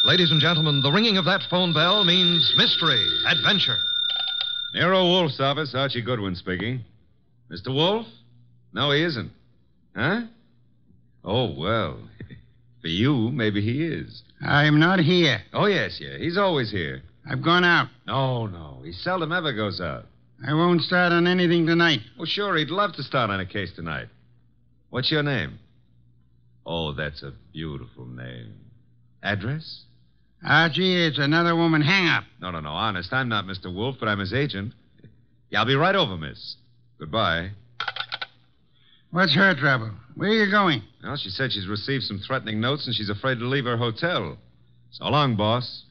Ladies and gentlemen, the ringing of that phone bell means mystery, adventure. Nero Wolfe's office, Archie Goodwin speaking. Mr. Wolfe? No, he isn't. Huh? Oh, well. For you, maybe he is. I'm not here. Oh, yes. He's always here. I've gone out. No. He seldom ever goes out. I won't start on anything tonight. Well, sure, he'd love to start on a case tonight. What's your name? Oh, that's a beautiful name. Address? Archie, it's another woman hang-up. No. Honest, I'm not Mr. Wolfe, but I'm his agent. Yeah, I'll be right over, miss. Goodbye. What's her trouble? Where are you going? Well, she said she's received some threatening notes and she's afraid to leave her hotel. So long, boss.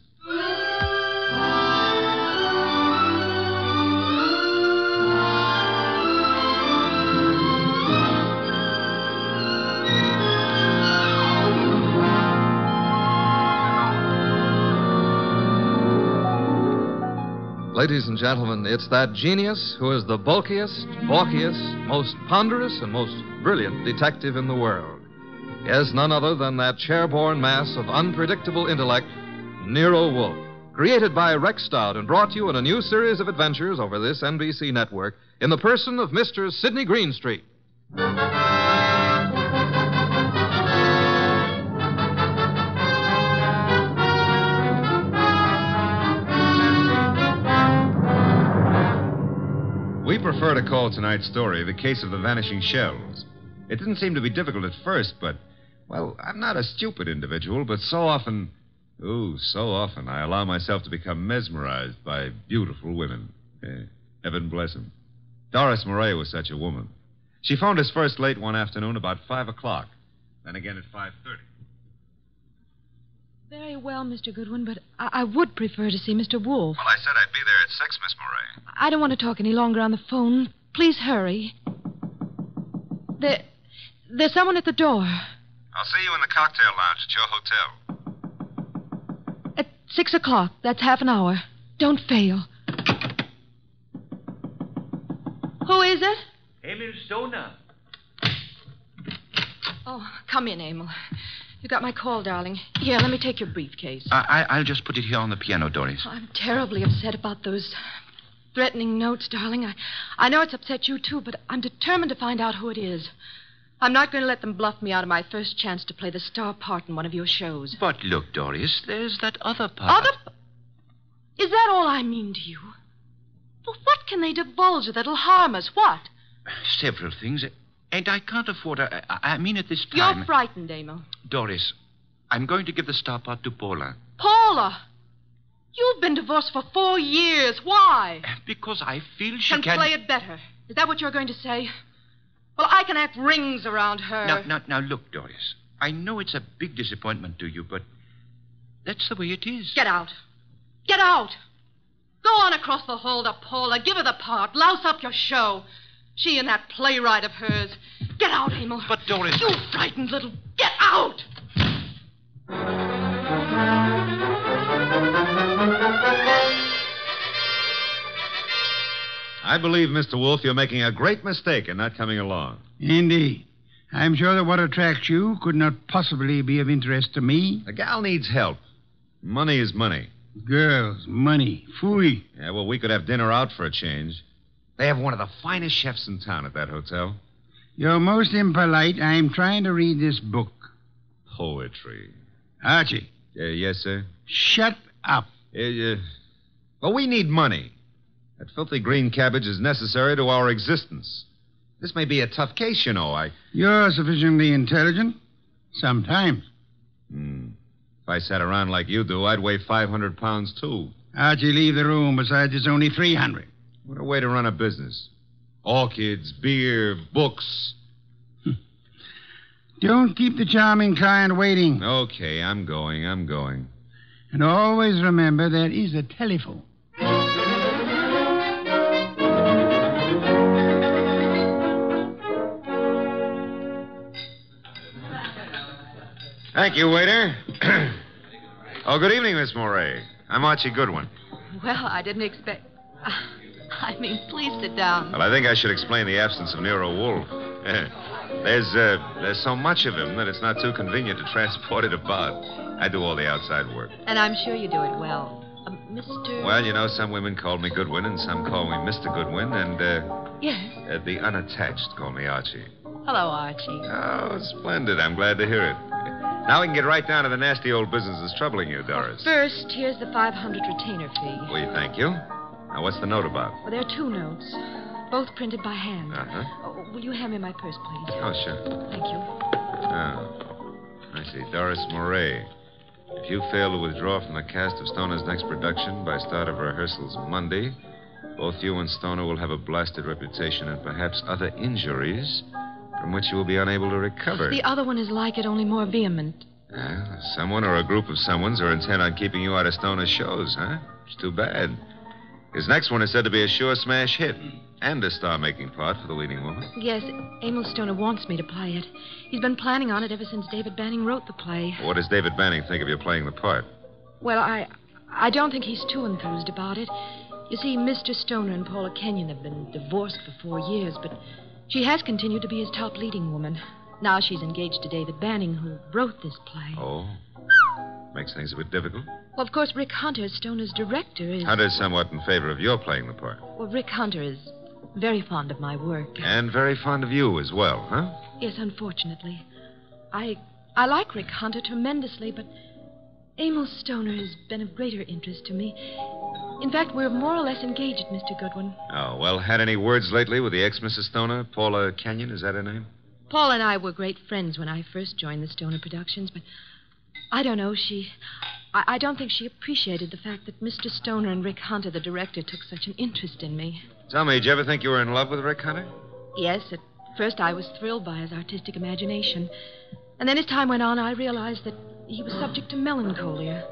Ladies and gentlemen, it's that genius who is the bulkiest, balkiest, most ponderous, and most brilliant detective in the world. Yes, none other than that chair-borne mass of unpredictable intellect, Nero Wolfe. Created by Rex Stout and brought to you in a new series of adventures over this NBC network in the person of Mr. Sidney Greenstreet. We prefer to call tonight's story the case of the vanishing shells. It didn't seem to be difficult at first, but, well, I'm not a stupid individual, but so often I allow myself to become mesmerized by beautiful women. Heaven bless them. Doris Murray was such a woman. She phoned us first late one afternoon about 5 o'clock, then again at 5:30. Very well, Mr. Goodwin, but I would prefer to see Mr. Wolfe. Well, I said I'd be there at 6, Miss Murray. I don't want to talk any longer on the phone. Please hurry. There's someone at the door. I'll see you in the cocktail lounge at your hotel. At 6 o'clock. That's half an hour. Don't fail. Who is it? Emil Stoner. Oh, come in, Emil. You got my call, darling. Here, let me take your briefcase. I'll just put it here on the piano, Doris. Oh, I'm terribly upset about those threatening notes, darling. I know it's upset you, too, but I'm determined to find out who it is. I'm not going to let them bluff me out of my first chance to play the star part in one of your shows. But look, Doris, there's that other part. Is that all I mean to you? Well, what can they divulge that'll harm us? What? Several things. And I can't afford... I mean at this time... You're frightened, Emil. Doris, I'm going to give the star part to Paula. Paula? You've been divorced for 4 years. Why? Because I feel she can play it better. Is that what you're going to say? Well, I can act rings around her. Now, look, Doris. I know it's a big disappointment to you, but that's the way it is. Get out. Get out. Go on across the hall to Paula. Give her the part. Louse up your show. She and that playwright of hers. Get out, Emil. But, Doris... You frightened little... Get out! I believe, Mr. Wolfe, you're making a great mistake in not coming along. Indeed. I'm sure that what attracts you could not possibly be of interest to me. The gal needs help. Money is money. Girls, money, phooey. Yeah, well, we could have dinner out for a change. They have one of the finest chefs in town at that hotel. You're most impolite. I'm trying to read this book. Poetry. Archie. Yes, sir? Shut up. Well, we need money. That filthy green cabbage is necessary to our existence. This may be a tough case, you know. You're sufficiently intelligent. Sometimes. If I sat around like you do, I'd weigh 500 pounds, too. Archie, leave the room. Besides, it's only 300. What a way to run a business. Orchids, beer, books. Don't keep the charming client waiting. Okay, I'm going. And always remember there is a telephone. Thank you, waiter. Oh, good evening, Miss Murray. I'm Archie Goodwin. Well, I didn't expect... please sit down. Well, I think I should explain the absence of Nero Wolfe. There's so much of him that it's not too convenient to transport it about. I do all the outside work. And I'm sure you do it well. Mr. Well, you know, some women call me Goodwin and some call me Mr. Goodwin, and, Yes? the unattached call me Archie. Hello, Archie. Oh, splendid. I'm glad to hear it. Now we can get right down to the nasty old business that's troubling you, Doris. First, here's the 500 retainer fee. Well, thank you. Now, what's the note about? Well, there are 2 notes, both printed by hand. Uh-huh. Oh, will you hand me my purse, please? Oh, sure. Thank you. Oh, I see. Doris Moray. If you fail to withdraw from the cast of Stoner's next production by start of rehearsals Monday, both you and Stoner will have a blasted reputation and perhaps other injuries from which you will be unable to recover. The other one is like it, only more vehement. Someone or a group of someones are intent on keeping you out of Stoner's shows, huh? It's too bad. His next one is said to be a sure smash hit and a star-making part for the leading woman. Yes, Emil Stoner wants me to play it. He's been planning on it ever since David Banning wrote the play. What does David Banning think of you playing the part? Well, I don't think he's too enthused about it. You see, Mr. Stoner and Paula Kenyon have been divorced for 4 years, but she has continued to be his top leading woman. Now she's engaged to David Banning, who wrote this play. Oh. Makes things a bit difficult. Well, of course, Rick Hunter, Stoner's director, is... Hunter's somewhat in favor of your playing the part. Well, Rick Hunter is very fond of my work. And very fond of you as well, huh? Yes, unfortunately. I like Rick Hunter tremendously, but Emil Stoner has been of greater interest to me. In fact, we're more or less engaged, Mr. Goodwin. Oh, well, had any words lately with the ex-Mrs. Stoner? Paula Kenyon, is that her name? Paul and I were great friends when I first joined the Stoner Productions, but I don't know, I don't think she appreciated the fact that Mr. Stoner and Rick Hunter, the director, took such an interest in me. Tell me, did you ever think you were in love with Rick Hunter? Yes, at first I was thrilled by his artistic imagination. And then as time went on, I realized that he was subject to melancholia.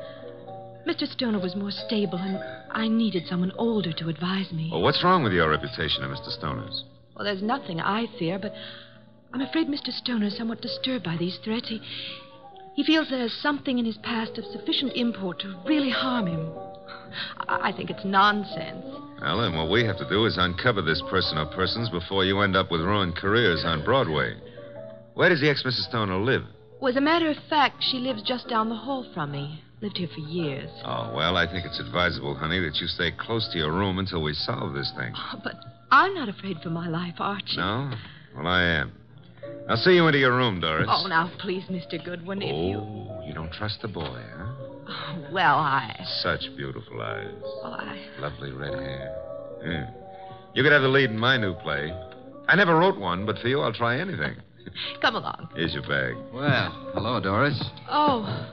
Mr. Stoner was more stable, and I needed someone older to advise me. Well, what's wrong with your reputation of Mr. Stoner's? Well, there's nothing I fear, but I'm afraid Mr. Stoner is somewhat disturbed by these threats. He feels there's something in his past of sufficient import to really harm him. I think it's nonsense. Well, then what we have to do is uncover this person or persons before you end up with ruined careers on Broadway. Where does the ex-Mrs. Stoner live? Well, as a matter of fact, she lives just down the hall from me. Lived here for years. Oh, well, I think it's advisable, honey, that you stay close to your room until we solve this thing. Oh, but I'm not afraid for my life, Archie. No? Well, I am. I'll see you into your room, Doris. Oh, now, please, Mr. Goodwin, if you... Oh, you don't trust the boy, huh? Oh, well, Such beautiful eyes. Well, Lovely red hair. Yeah. You could have the lead in my new play. I never wrote one, but for you, I'll try anything. Come along. Here's your bag. Well, hello, Doris. Oh,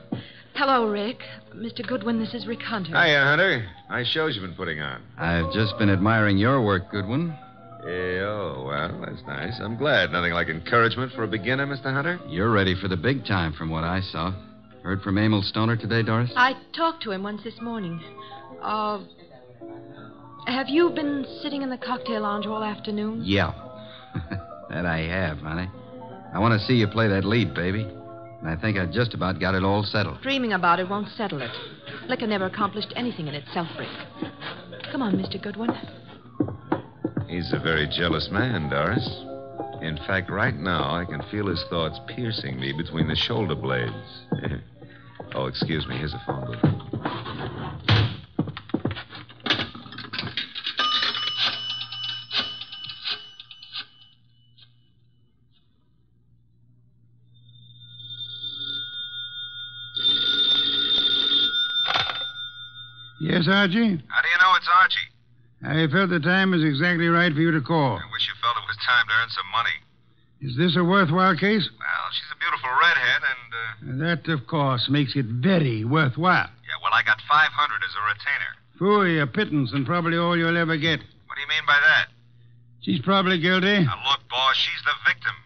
hello, Rick. Mr. Goodwin, this is Rick Hunter. Hiya, Hunter. Nice shows you've been putting on. I've just been admiring your work, Goodwin. Yeah, oh, well, that's nice. I'm glad. Nothing like encouragement for a beginner, Mr. Hunter. You're ready for the big time from what I saw. Heard from Emil Stoner today, Doris? I talked to him once this morning. Have you been sitting in the cocktail lounge all afternoon? Yeah. That I have, honey. I want to see you play that lead, baby. And I think I just about got it all settled. Dreaming about it won't settle it. Liquor never accomplished anything in itself, Rick. Come on, Mr. Goodwin. He's a very jealous man, Doris. In fact, right now, I can feel his thoughts piercing me between the shoulder blades. Oh, excuse me. Here's a phone book. Yes, Archie? How do you know it's Archie? I felt the time was exactly right for you to call. I wish you felt it was time to earn some money. Is this a worthwhile case? Well, she's a beautiful redhead, and, That, of course, makes it very worthwhile. Yeah, well, I got 500 as a retainer. Phooey, a pittance, and probably all you'll ever get. What do you mean by that? She's probably guilty. Now, look, boss, she's the victim.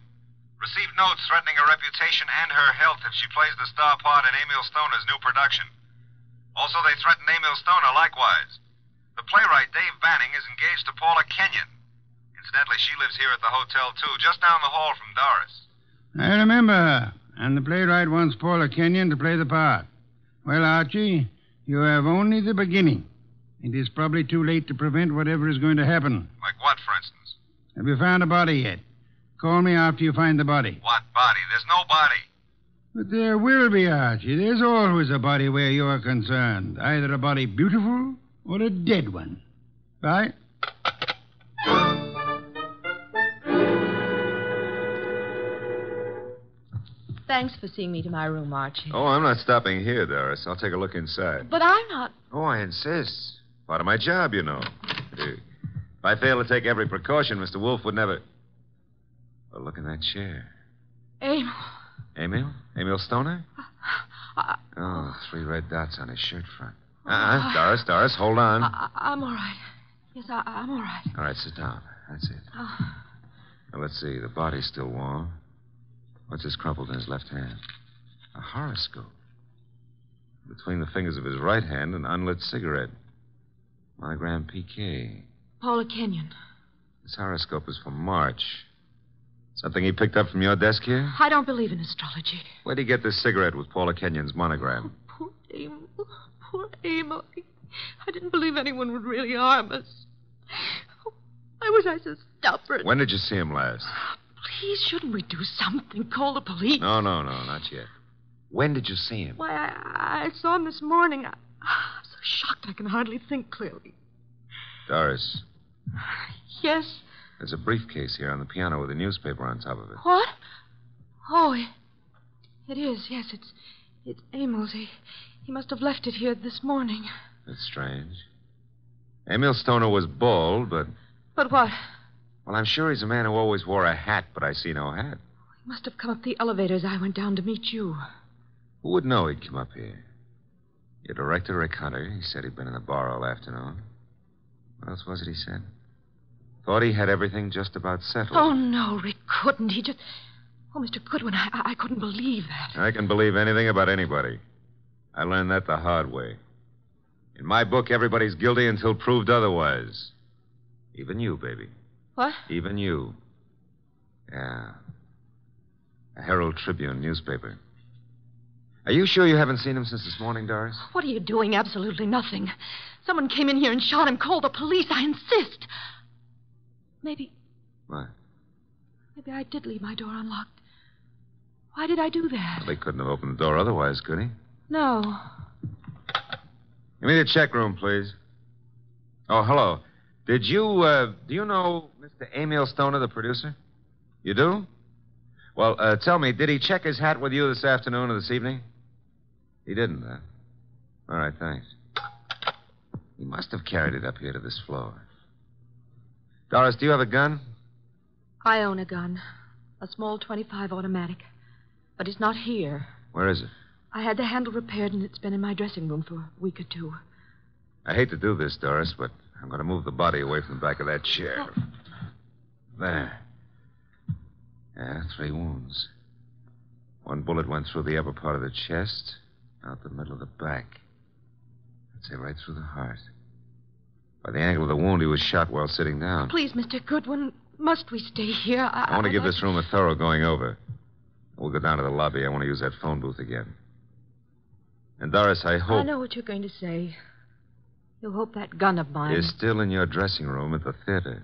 Received notes threatening her reputation and her health if she plays the star part in Emil Stoner's new production. Also, they threatened Emil Stoner likewise. The playwright, Dave Banning, is engaged to Paula Kenyon. Incidentally, she lives here at the hotel, too, just down the hall from Doris. I remember her. And the playwright wants Paula Kenyon to play the part. Well, Archie, you have only the beginning. It is probably too late to prevent whatever is going to happen. Like what, for instance? Have you found a body yet? Call me after you find the body. What body? There's no body. But there will be, Archie. There's always a body where you're concerned. Either a body beautiful or a dead one. Bye. Thanks for seeing me to my room, Archie. Oh, I'm not stopping here, Doris. I'll take a look inside. But I'm not. Oh, I insist. Part of my job, you know. If I fail to take every precaution, Mr. Wolfe would never... Oh, look in that chair. Emil. Emil? Emil Stoner? Oh, 3 red dots on his shirt front. Doris, hold on. I'm all right. Yes, I'm all right. All right, sit down. That's it. Now, let's see. The body's still warm. What's this crumpled in his left hand? A horoscope. Between the fingers of his right hand, an unlit cigarette. Monogram PK. Paula Kenyon. This horoscope is for March. Something he picked up from your desk here? I don't believe in astrology. Where'd he get this cigarette with Paula Kenyon's monogram? Poor Emil. Poor Emil. I didn't believe anyone would really harm us. Why was I so stubborn? When did you see him last? Please, shouldn't we do something? Call the police? No, not yet. When did you see him? Why, I saw him this morning. I'm so shocked I can hardly think clearly. Doris. Yes? There's a briefcase here on the piano with a newspaper on top of it. What? Oh, it is. Yes, it's Emil's. He must have left it here this morning. That's strange. Emil Stoner was bald, but... But what? Well, I'm sure he's a man who always wore a hat, but I see no hat. He must have come up the elevator as I went down to meet you. Who would know he'd come up here? Your director, Rick Hunter, he said he'd been in the bar all afternoon. What else was it he said? Thought he had everything just about settled. Oh, no, Rick couldn't. He just... Oh, Mr. Goodwin, I couldn't believe that. I can believe anything about anybody. I learned that the hard way. In my book, everybody's guilty until proved otherwise. Even you, baby. What? Even you. Yeah. A Herald Tribune newspaper. Are you sure you haven't seen him since this morning, Doris? What are you doing? Absolutely nothing. Someone came in here and shot him. Call the police. I insist. Maybe... What? Maybe I did leave my door unlocked. Why did I do that? Well, he couldn't have opened the door otherwise, could he? No. Give me the check room, please. Oh, hello. Do you know Mr. Emil Stoner, the producer? You do? Well, tell me, did he check his hat with you this afternoon or this evening? He didn't, huh? All right, thanks. He must have carried it up here to this floor. Doris, do you have a gun? I own a gun. A small .25 automatic. But it's not here. Where is it? I had the handle repaired, and it's been in my dressing room for a week or 2. I hate to do this, Doris, but I'm going to move the body away from the back of that chair. Oh. There. Yeah, 3 wounds. 1 bullet went through the upper part of the chest, out the middle of the back. I'd say right through the heart. By the angle of the wound, he was shot while sitting down. Please, Mr. Goodwin, must we stay here? I want to give this room a thorough going over. We'll go down to the lobby. I want to use that phone booth again. And, Doris, I hope... I know what you're going to say. You'll hope that gun of mine... is still in your dressing room at the theater.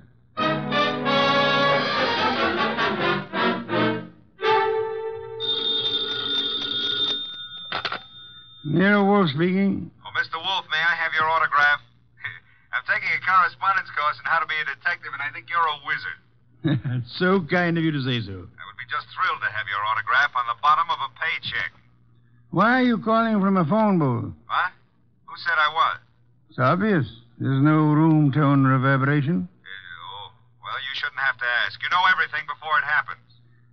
Nero Wolfe speaking. Oh, Mr. Wolfe, may I have your autograph? I'm taking a correspondence course on how to be a detective, and I think you're a wizard. It's so kind of you to say so. I would be just thrilled to have your autograph on the bottom of a paycheck. Why are you calling from a phone booth? What? Who said I was? It's obvious. There's no room tone reverberation. Well, you shouldn't have to ask. You know everything before it happens.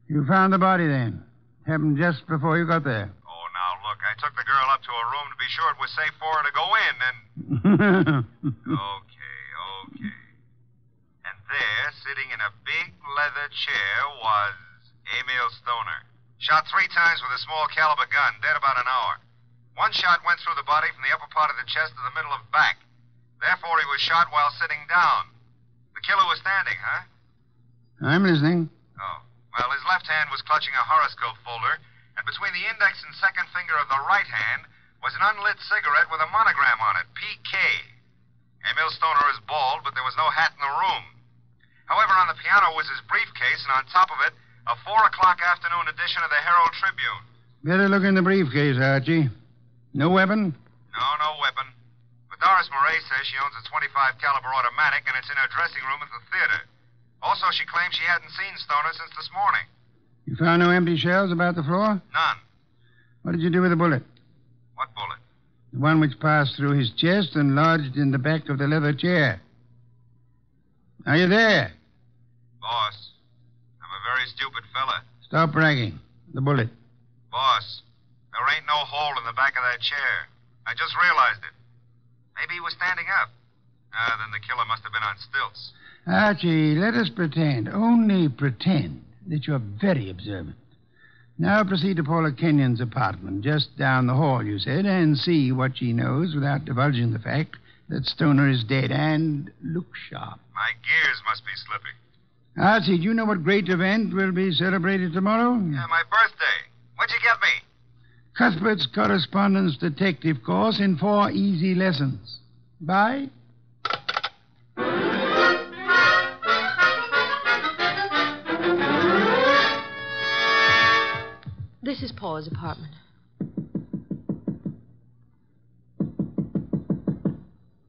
You found the body then. Happened just before you got there. Oh, now, look, I took the girl up to her room to be sure it was safe for her to go in, and... Okay. And there, sitting in a big leather chair, was Emil Stoner. Shot 3 times with a small caliber gun, dead about an hour. 1 shot went through the body from the upper part of the chest to the middle of back. Therefore, he was shot while sitting down. The killer was standing, huh? I'm listening. Oh. Well, his left hand was clutching a horoscope folder, and between the index and second finger of the right hand was an unlit cigarette with a monogram on it, PK. Emil Stoner is bald, but there was no hat in the room. However, on the piano was his briefcase, and on top of it, a 4 o'clock afternoon edition of the Herald Tribune. Better look in the briefcase, Archie. No weapon? No weapon. But Doris Murray says she owns a .25 caliber automatic, and it's in her dressing room at the theater. Also, she claims she hadn't seen Stoner since this morning. You found no empty shells about the floor? None. What did you do with the bullet? What bullet? The one which passed through his chest and lodged in the back of the leather chair. Are you there? Boss, I'm a very stupid fella. Stop bragging. The bullet. Boss, there ain't no hole in the back of that chair. I just realized it. Maybe he was standing up. Then the killer must have been on stilts. Archie, let us pretend, only pretend, that you're very observant. Now proceed to Paula Kenyon's apartment, just down the hall, you said, and see what she knows without divulging the fact that Stoner is dead. And look sharp. My gears must be slipping. Archie, do you know what great event will be celebrated tomorrow? Yeah, my birthday. What'd you get me? Cuthbert's correspondence detective course in 4 easy lessons. Bye. This is Paula's apartment.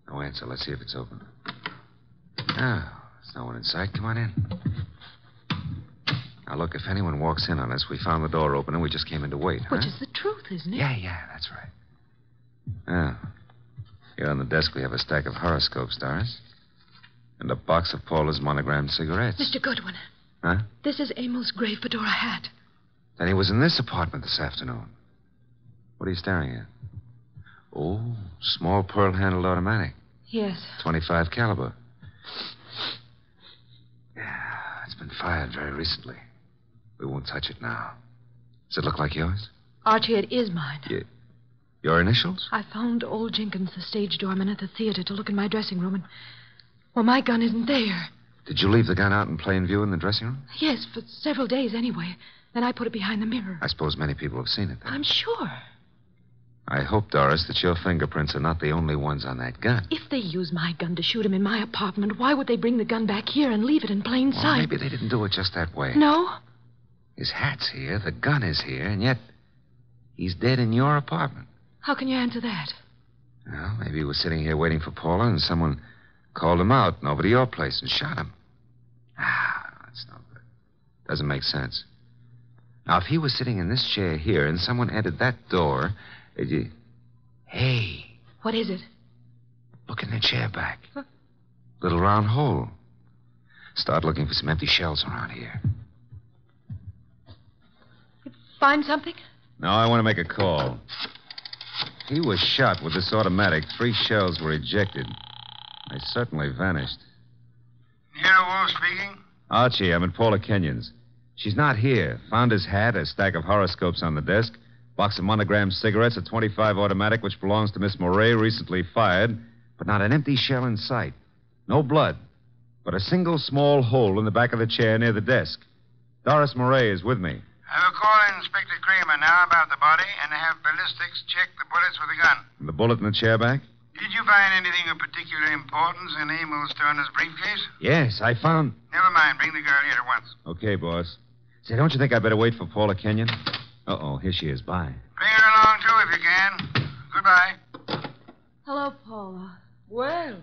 No answer. Let's see if it's open. Oh, there's no one in sight. Come on in. Now, look, if anyone walks in on us, we found the door open and we just came in to wait, huh? Which is the truth, isn't it? Yeah, that's right. Oh. Here on the desk we have a stack of horoscopes, Doris. And a box of Paula's monogrammed cigarettes. Mr. Goodwin. Huh? This is Emil's gray fedora hat. Then he was in this apartment this afternoon. What are you staring at? Oh, small pearl-handled automatic. Yes. .25 caliber. Yeah, it's been fired very recently. We won't touch it now. Does it look like yours? Archie, it is mine. Your initials? I found old Jenkins, the stage doorman at the theater, to look in my dressing room, and... well, my gun isn't there. Did you leave the gun out in plain view in the dressing room? Yes, for several days anyway. Then I put it behind the mirror. I suppose many people have seen it then. I'm sure. I hope, Doris, that your fingerprints are not the only ones on that gun. If they use my gun to shoot him in my apartment, why would they bring the gun back here and leave it in plain Well, sight? maybe they didn't do it just that way. No? His hat's here, the gun is here, and yet he's dead in your apartment. How can you answer that? Well, maybe he was sitting here waiting for Paula, and someone called him out and over to your place and shot him. That's no good. Doesn't make sense. Now, if he was sitting in this chair here and someone entered that door, Hey. What is it? Look in the chair back. Huh? Little round hole. Start looking for some empty shells around here. You find something? No, I want to make a call. He was shot with this automatic. 3 shells were ejected. They certainly vanished. Nero, Wolfe speaking. Archie, I'm at Paula Kenyon's. She's not here. Found his hat, a stack of horoscopes on the desk, box of monogrammed cigarettes, a .25 automatic which belongs to Miss Moray, recently fired, but not an empty shell in sight. No blood, but a single small hole in the back of the chair near the desk. Doris Moray is with me. I will call Inspector Kramer now about the body and have ballistics check the bullets with the gun. The bullet in the chair back? Did you find anything of particular importance in Emil Stoner's briefcase? Yes, I found... Never mind. Bring the girl here at once. Okay, boss. Say, don't you think I'd better wait for Paula Kenyon? Uh-oh, here she is. Bye. Bring her along, too, if you can. Goodbye. Hello, Paula. Well,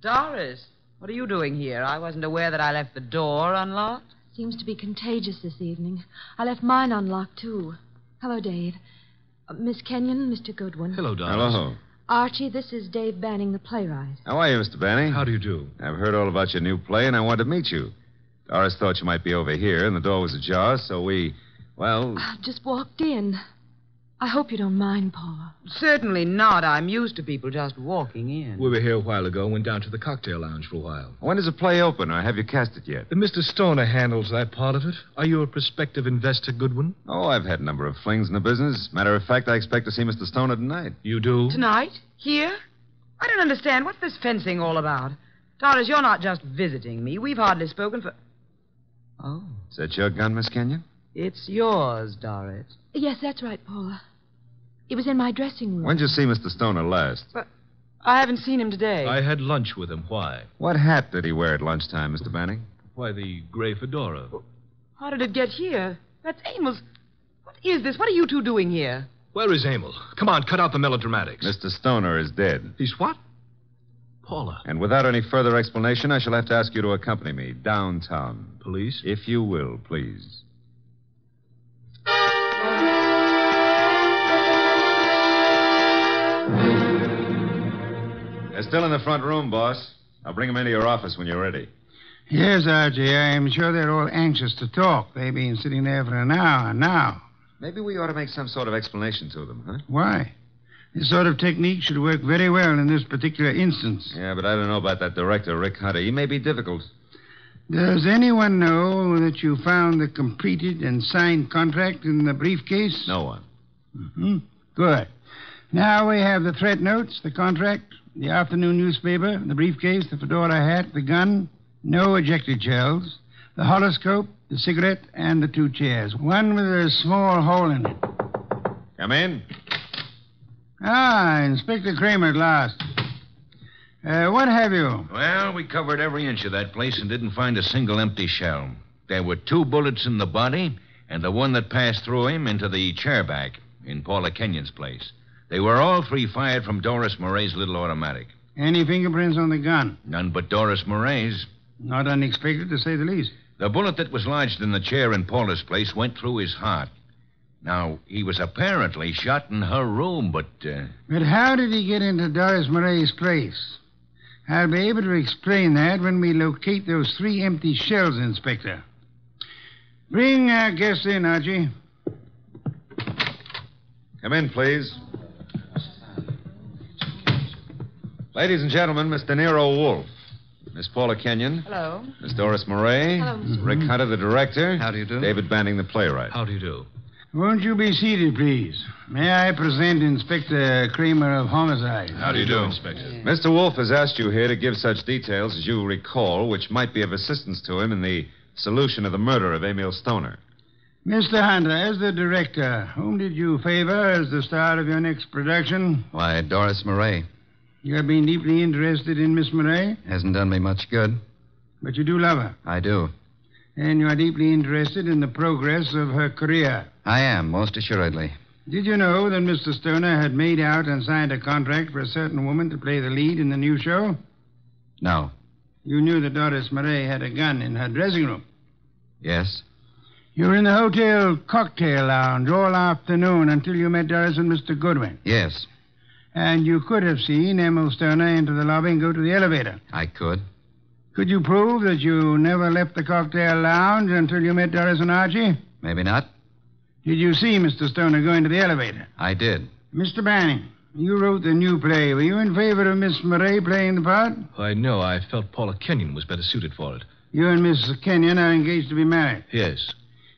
Doris, what are you doing here? I wasn't aware that I left the door unlocked. Seems to be contagious this evening. I left mine unlocked, too. Hello, Dave. Miss Kenyon, Mr. Goodwin. Hello, Doris. Hello. Archie, this is Dave Banning, the playwright. How are you, Mr. Banning? How do you do? I've heard all about your new play, and I wanted to meet you. Doris thought you might be over here, and the door was ajar, so we... Well... I just walked in. I hope you don't mind, Paula. Certainly not. I'm used to people just walking in. We were here a while ago, went down to the cocktail lounge for a while. When does the play open, or have you cast it yet? Mr. Stoner handles that part of it. Are you a prospective investor, Goodwin? Oh, I've had a number of flings in the business. Matter of fact, I expect to see Mr. Stoner tonight. You do? Tonight? Here? I don't understand. What's this fencing all about? Doris, you're not just visiting me. We've hardly spoken for... Oh. Is that your gun, Miss Kenyon? It's yours, Doris. Yes, that's right, Paula. It was in my dressing room. When did you see Mr. Stoner last? But I haven't seen him today. I had lunch with him. Why? What hat did he wear at lunchtime, Mr. Banning? Why, the gray fedora. How did it get here? That's Amel's. What is this? What are you two doing here? Where is Emil? Come on, cut out the melodramatics. Mr. Stoner is dead. He's what? Paula. And without any further explanation, I shall have to ask you to accompany me downtown. Police? If you will, please. They're still in the front room, boss. I'll bring them into your office when you're ready. Yes, Archie. I'm sure they're all anxious to talk. They've been sitting there for an hour now. Maybe we ought to make some sort of explanation to them, huh? Why? This sort of technique should work very well in this particular instance. Yeah, but I don't know about that director, Rick Hunter. He may be difficult. Does anyone know that you found the completed and signed contract in the briefcase? No one. Mm-hmm. Good. Now we have the threat notes, the contract, the afternoon newspaper, the briefcase, the fedora hat, the gun, no ejected shells, the horoscope, the cigarette, and the 2 chairs. One with a small hole in it. Come in. Ah, Inspector Kramer at last. What have you? Well, we covered every inch of that place and didn't find a single empty shell. There were 2 bullets in the body and the one that passed through him into the chair back in Paula Kenyon's place. They were all 3 fired from Doris Murray's little automatic. Any fingerprints on the gun? None but Doris Murray's. Not unexpected, to say the least. The bullet that was lodged in the chair in Paula's place went through his heart. Now, he was apparently shot in her room, but... But how did he get into Doris Murray's place? I'll be able to explain that when we locate those 3 empty shells, Inspector. Bring our guest in, Archie. Come in, please. Ladies and gentlemen, Mr. Nero Wolfe. Miss Paula Kenyon. Hello. Miss Doris Murray. Hello, Mr. Rick Hunter, the director. How do you do? David Banning, the playwright. How do you do? Won't you be seated, please? May I present Inspector Kramer of Homicide? How do you do, Inspector? Mr. Wolfe has asked you here to give such details as you recall, which might be of assistance to him in the solution of the murder of Emil Stoner. Mr. Hunter, as the director, whom did you favor as the star of your next production? Why, Doris Murray. You have been deeply interested in Miss Murray, Hasn't done me much good. but you do love her. I do. And you are deeply interested in the progress of her career. I am, most assuredly. Did you know that Mr. Stoner had made out and signed a contract for a certain woman to play the lead in the new show? No. You knew that Doris Murray had a gun in her dressing room. Yes? You were in the hotel cocktail lounge all afternoon until you met Doris and Mr. Goodwin. Yes, And you could have seen Emil Stoner into the lobby and go to the elevator. I could. Could you prove that you never left the cocktail lounge until you met Doris and Archie? Maybe not. Did you see Mr. Stoner go into the elevator? I did. Mr. Banning, you wrote the new play. Were you in favor of Miss Murray playing the part? Why, no, I felt Paula Kenyon was better suited for it. You and Miss Kenyon are engaged to be married. Yes.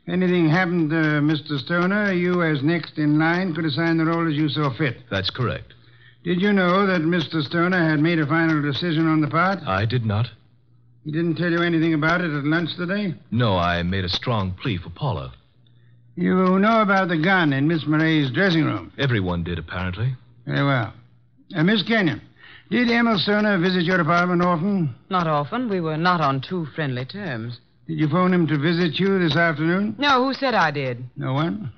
If anything happened to Mr. Stoner, you, as next in line, could assign the role as you saw fit. That's correct. Did you know that Mr. Stoner had made a final decision on the part? I did not. He didn't tell you anything about it at lunch today? No, I made a strong plea for Paula. You know about the gun in Miss Murray's dressing room? Everyone did, apparently. Very well. Miss Kenyon, did Emil Stoner visit your apartment often? Not often. We were not on too friendly terms. Did you phone him to visit you this afternoon? No, who said I did? No one?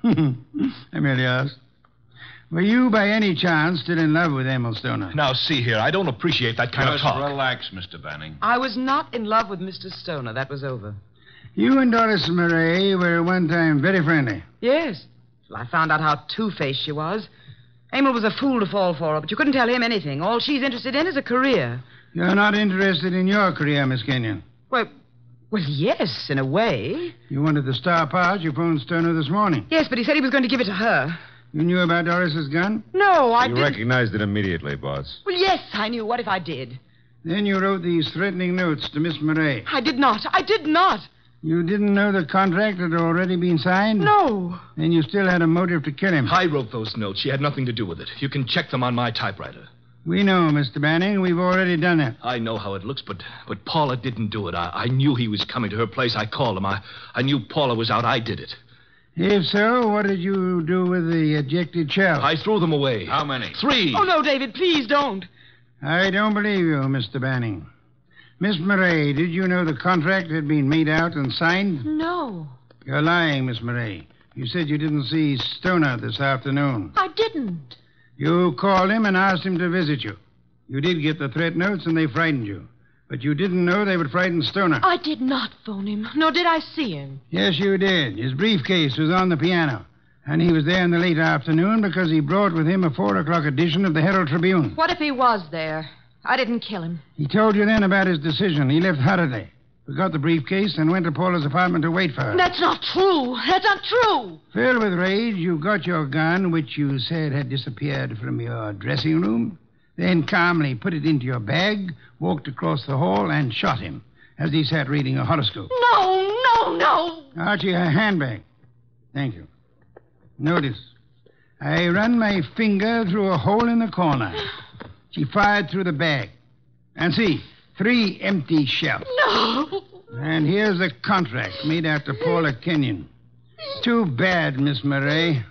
I merely asked. Were you, by any chance, still in love with Emil Stoner? Now, see here, I don't appreciate that kind of Just talk. relax, Mr. Banning. I was not in love with Mr. Stoner. That was over. You and Doris Murray were at one time very friendly. Yes. Well, I found out how two-faced she was. Emil was a fool to fall for her, but you couldn't tell him anything. All she's interested in is a career. You're not interested in your career, Miss Kenyon. Well, yes, in a way. You wanted the star part. You phoned Stoner this morning. Yes, but he said he was going to give it to her. You knew about Doris's gun? No, I You didn't. recognized it immediately, boss. Well, yes, I knew. What if I did? Then you wrote these threatening notes to Miss Murray. I did not. I did not. You didn't know the contract had already been signed? No. Then you still had a motive to kill him. I wrote those notes. She had nothing to do with it. You can check them on my typewriter. We know, Mr. Banning. We've already done that. I know how it looks, but Paula didn't do it. I knew he was coming to her place. I called him. I knew Paula was out. I did it. If so, what did you do with the ejected shell? I threw them away. How many? 3. Oh, no, David, please don't. I don't believe you, Mr. Banning. Miss Murray, did you know the contract had been made out and signed? No, You're lying, Miss Murray. You said you didn't see Stoner this afternoon. I didn't. You called him and asked him to visit you. You did get the threat notes, and they frightened you. But you didn't know they would frighten Stoner. I did not phone him, nor did I see him. Yes, you did. His briefcase was on the piano. And he was there in the late afternoon because he brought with him a 4 o'clock edition of the Herald Tribune. What if he was there? I didn't kill him. He told you then about his decision. He left hurriedly. Forgot the briefcase and went to Paula's apartment to wait for her. That's not true. That's not true. Filled with rage, you got your gun, which you said had disappeared from your dressing room, then calmly put it into your bag, walked across the hall, and shot him as he sat reading a horoscope. No. Archie, her handbag. Thank you. Notice, I run my finger through a hole in the corner. She fired through the bag. And see, 3 empty shells. No. And here's the contract made out to Paula Kenyon. Too bad, Miss Murray.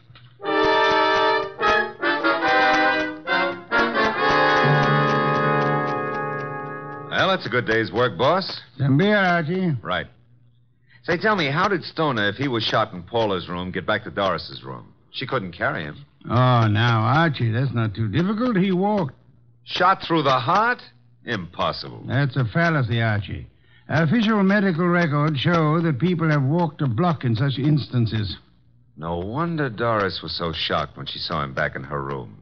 Well, that's a good day's work, boss. Some beer, Archie. Right. Say, tell me, how did Stoner, if he was shot in Paula's room, get back to Doris's room? She couldn't carry him. Oh, now, Archie, that's not too difficult. He walked. Shot through the heart? Impossible. That's a fallacy, Archie. Official medical records show that people have walked a block in such instances. No wonder Doris was so shocked when she saw him back in her room.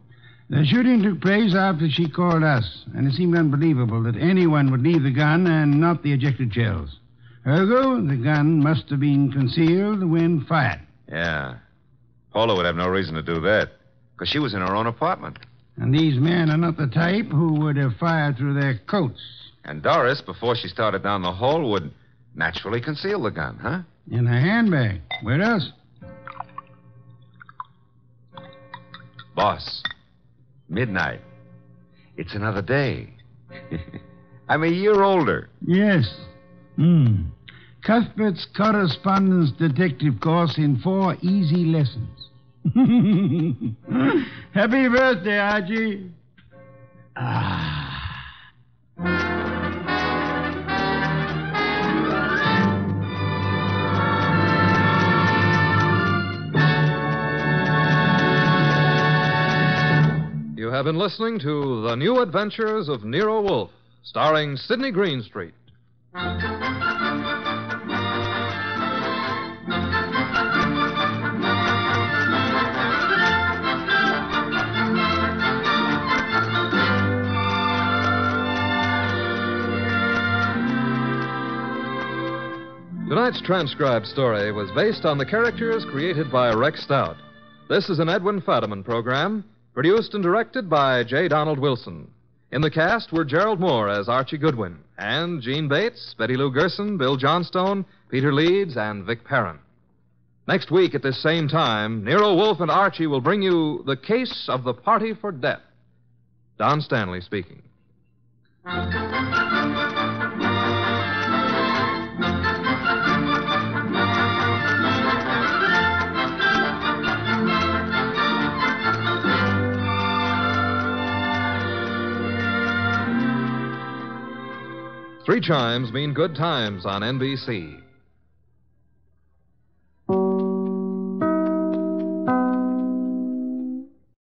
The shooting took place after she called us, and it seemed unbelievable that anyone would leave the gun and not the ejected shells. Ergo, the gun must have been concealed when fired. Yeah. Paula would have no reason to do that, because she was in her own apartment. And these men are not the type who would have fired through their coats. And Doris, before she started down the hole, would naturally conceal the gun, huh? In her handbag. Where else? Boss, midnight. It's another day. I'm a year older. Yes. Cuthbert's correspondence detective course in 4 easy lessons. Happy birthday, Archie. You have been listening to The New Adventures of Nero Wolfe, starring Sidney Greenstreet. Tonight's transcribed story was based on the characters created by Rex Stout. This is an Edwin Fadiman program, produced and directed by J. Donald Wilson. In the cast were Gerald Moore as Archie Goodwin, and Gene Bates, Betty Lou Gerson, Bill Johnstone, Peter Leeds, and Vic Perrin. Next week at this same time, Nero Wolfe and Archie will bring you The Case of the Party for Death. Don Stanley speaking. 3 chimes mean good times on NBC.